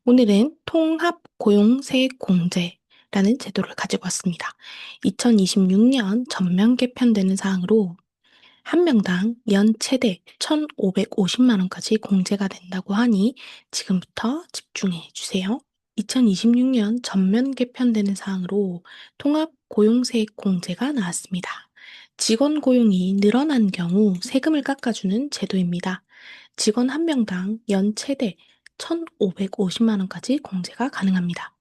오늘은 통합고용세액공제라는 제도를 가지고 왔습니다. 2026년 전면 개편되는 사항으로 한 명당 연 최대 1,550만 원까지 공제가 된다고 하니 지금부터 집중해 주세요. 2026년 전면 개편되는 사항으로 통합고용세액 공제가 나왔습니다. 직원 고용이 늘어난 경우 세금을 깎아주는 제도입니다. 직원 한 명당 연 최대 1,550만 원까지 공제가 가능합니다.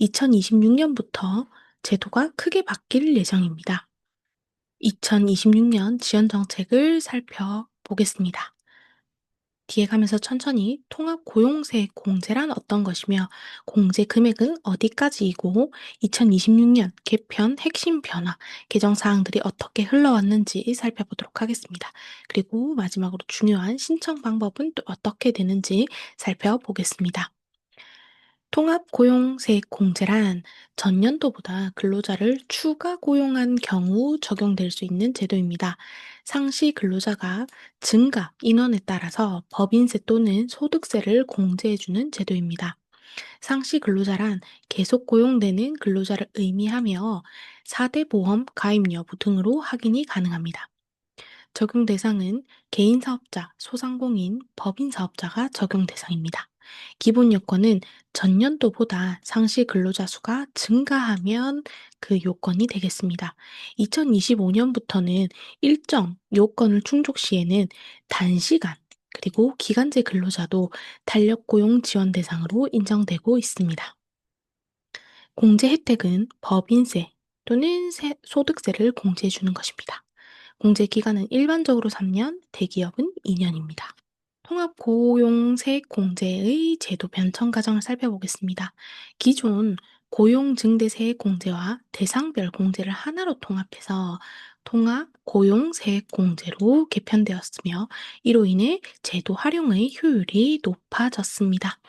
2026년부터 제도가 크게 바뀔 예정입니다. 2026년 지원 정책을 살펴보겠습니다. 뒤에 가면서 천천히 통합 고용세 공제란 어떤 것이며 공제 금액은 어디까지이고 2026년 개편 핵심 변화, 개정 사항들이 어떻게 흘러왔는지 살펴보도록 하겠습니다. 그리고 마지막으로 중요한 신청 방법은 또 어떻게 되는지 살펴보겠습니다. 통합고용세액공제란 전년도보다 근로자를 추가 고용한 경우 적용될 수 있는 제도입니다. 상시 근로자가 증가 인원에 따라서 법인세 또는 소득세를 공제해주는 제도입니다. 상시 근로자란 계속 고용되는 근로자를 의미하며 4대 보험 가입 여부 등으로 확인이 가능합니다. 적용 대상은 개인 사업자, 소상공인, 법인 사업자가 적용 대상입니다. 기본 요건은 전년도보다 상시 근로자 수가 증가하면 그 요건이 되겠습니다. 2025년부터는 일정 요건을 충족 시에는 단시간 그리고 기간제 근로자도 탄력 고용 지원 대상으로 인정되고 있습니다. 공제 혜택은 법인세 또는 소득세를 공제해 주는 것입니다. 공제 기간은 일반적으로 3년, 대기업은 2년입니다. 통합고용세액공제의 제도 변경 과정을 살펴보겠습니다. 기존 고용증대세액공제와 대상별 공제를 하나로 통합해서 통합고용세액공제로 개편되었으며 이로 인해 제도 활용의 효율이 높아졌습니다.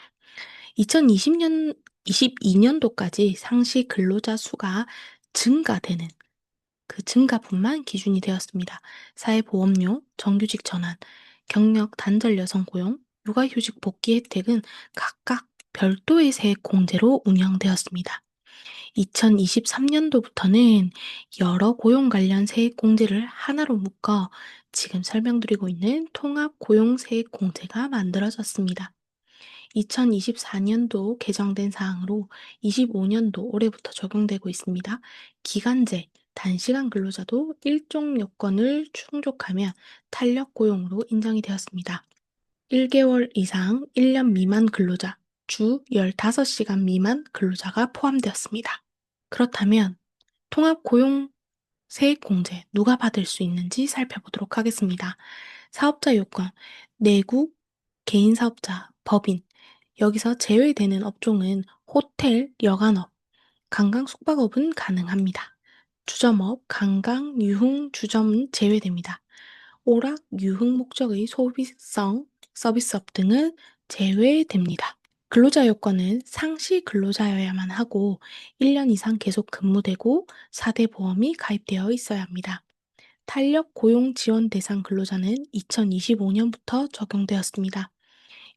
2020년, 22년도까지 상시 근로자 수가 증가되는 그 증가분만 기준이 되었습니다. 사회보험료, 정규직 전환, 경력 단절 여성 고용, 육아휴직 복귀 혜택은 각각 별도의 세액 공제로 운영되었습니다. 2023년도부터는 여러 고용 관련 세액 공제를 하나로 묶어 지금 설명드리고 있는 통합 고용 세액 공제가 만들어졌습니다. 2024년도 개정된 사항으로 25년도 올해부터 적용되고 있습니다. 기간제, 단시간 근로자도 일종 요건을 충족하면 탄력 고용으로 인정이 되었습니다. 1개월 이상 1년 미만 근로자, 주 15시간 미만 근로자가 포함되었습니다. 그렇다면 통합 고용 세액 공제 누가 받을 수 있는지 살펴보도록 하겠습니다. 사업자 요건, 내국, 개인 사업자, 법인, 여기서 제외되는 업종은 호텔, 여관업, 관광 숙박업은 가능합니다. 주점업, 관광, 유흥, 주점은 제외됩니다. 오락, 유흥 목적의 소비성 서비스업 등은 제외됩니다. 근로자 요건은 상시 근로자여야만 하고 1년 이상 계속 근무되고 4대 보험이 가입되어 있어야 합니다. 탄력 고용 지원 대상 근로자는 2025년부터 적용되었습니다.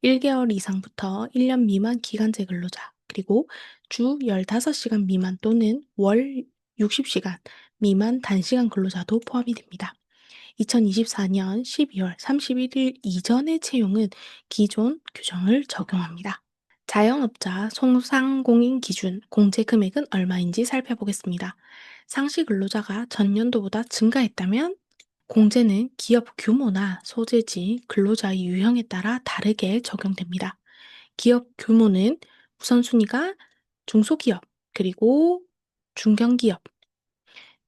1개월 이상부터 1년 미만 기간제 근로자, 그리고 주 15시간 미만 또는 월 60시간 미만 단시간 근로자도 포함이 됩니다. 2024년 12월 31일 이전의 채용은 기존 규정을 적용합니다. 자영업자 소상공인 기준 공제 금액은 얼마인지 살펴보겠습니다. 상시 근로자가 전년도보다 증가했다면 공제는 기업 규모나 소재지, 근로자의 유형에 따라 다르게 적용됩니다. 기업 규모는 우선순위가 중소기업, 그리고 중견기업,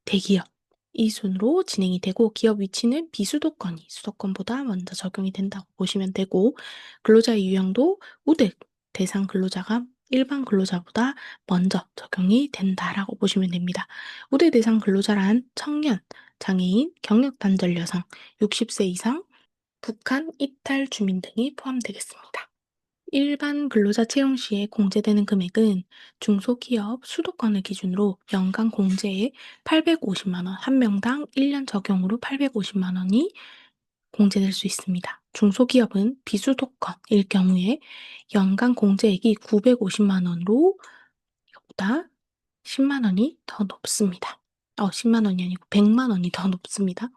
대기업, 이 순으로 진행이 되고 기업 위치는 비수도권이 수도권보다 먼저 적용이 된다고 보시면 되고 근로자의 유형도 우대 대상 근로자가 일반 근로자보다 먼저 적용이 된다라고 보시면 됩니다. 우대 대상 근로자란 청년, 장애인, 경력 단절 여성, 60세 이상, 북한 이탈 주민 등이 포함되겠습니다. 일반 근로자 채용 시에 공제되는 금액은 중소기업 수도권을 기준으로 연간 공제액 850만 원, 한 명당 1년 적용으로 850만 원이 공제될 수 있습니다. 중소기업은 비수도권일 경우에 연간 공제액이 950만 원으로 이것보다 10만 원이 더 높습니다. 10만 원이 아니고 100만 원이 더 높습니다.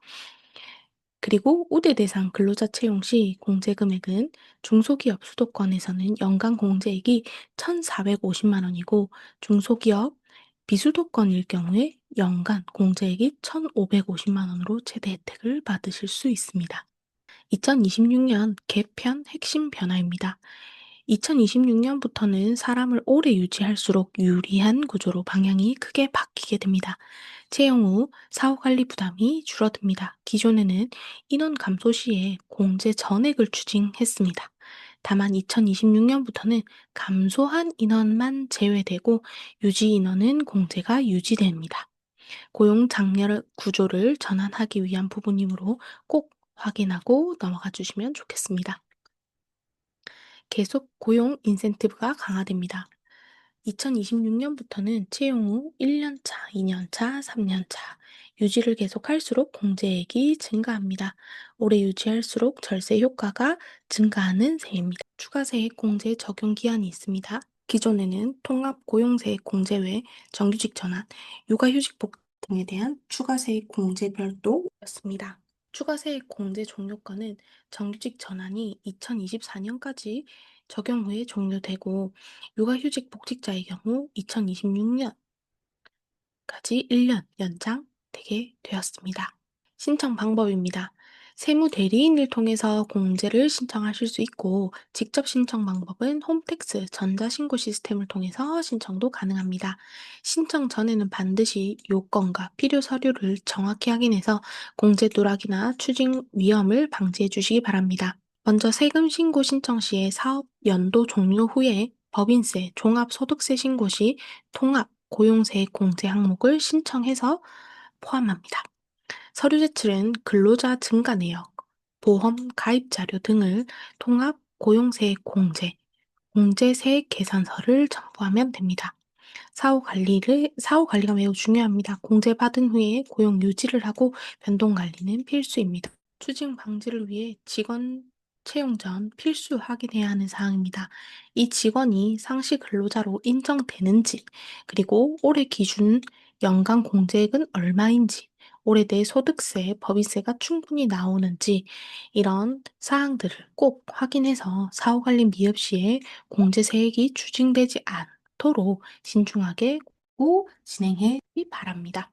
그리고 우대 대상 근로자 채용 시 공제 금액은 중소기업 수도권에서는 연간 공제액이 1,450만 원이고 중소기업 비수도권일 경우에 연간 공제액이 1,550만 원으로 최대 혜택을 받으실 수 있습니다. 2026년 개편 핵심 변화입니다. 2026년부터는 사람을 오래 유지할수록 유리한 구조로 방향이 크게 바뀌게 됩니다. 채용 후 사후 관리 부담이 줄어듭니다. 기존에는 인원 감소 시에 공제 전액을 추징했습니다. 다만 2026년부터는 감소한 인원만 제외되고 유지 인원은 공제가 유지됩니다. 고용 장려 구조를 전환하기 위한 부분이므로 꼭 확인하고 넘어가 주시면 좋겠습니다. 계속 고용 인센티브가 강화됩니다. 2026년부터는 채용 후 1년차, 2년차, 3년차 유지를 계속할수록 공제액이 증가합니다. 오래 유지할수록 절세 효과가 증가하는 셈입니다. 추가 세액 공제 적용 기한이 있습니다. 기존에는 통합 고용세액 공제 외 정규직 전환, 육아휴직 복 등에 대한 추가 세액 공제 별도였습니다. 추가 세액 공제 종료권은 정규직 전환이 2024년까지 적용 후에 종료되고 육아휴직 복직자의 경우 2026년까지 1년 연장되게 되었습니다. 신청 방법입니다. 세무 대리인을 통해서 공제를 신청하실 수 있고 직접 신청 방법은 홈택스 전자신고 시스템을 통해서 신청도 가능합니다. 신청 전에는 반드시 요건과 필요 서류를 정확히 확인해서 공제 누락이나 추징 위험을 방지해 주시기 바랍니다. 먼저 세금 신고 신청 시에 사업 연도 종료 후에 법인세, 종합소득세 신고 시 통합 고용세액 공제 항목을 신청해서 포함합니다. 서류 제출은 근로자 증가 내역, 보험 가입 자료 등을 통합 고용세액 공제, 공제세액 계산서를 첨부하면 됩니다. 사후 관리가 매우 중요합니다. 공제받은 후에 고용 유지를 하고 변동 관리는 필수입니다. 추징 방지를 위해 직원 채용 전 필수 확인해야 하는 사항입니다. 이 직원이 상시 근로자로 인정되는지, 그리고 올해 기준 연간 공제액은 얼마인지, 올해 내 소득세, 법인세가 충분히 나오는지 이런 사항들을 꼭 확인해서 사후 관리 미흡 시에 공제세액이 추징되지 않도록 신중하게 꼭 진행해 주기 바랍니다.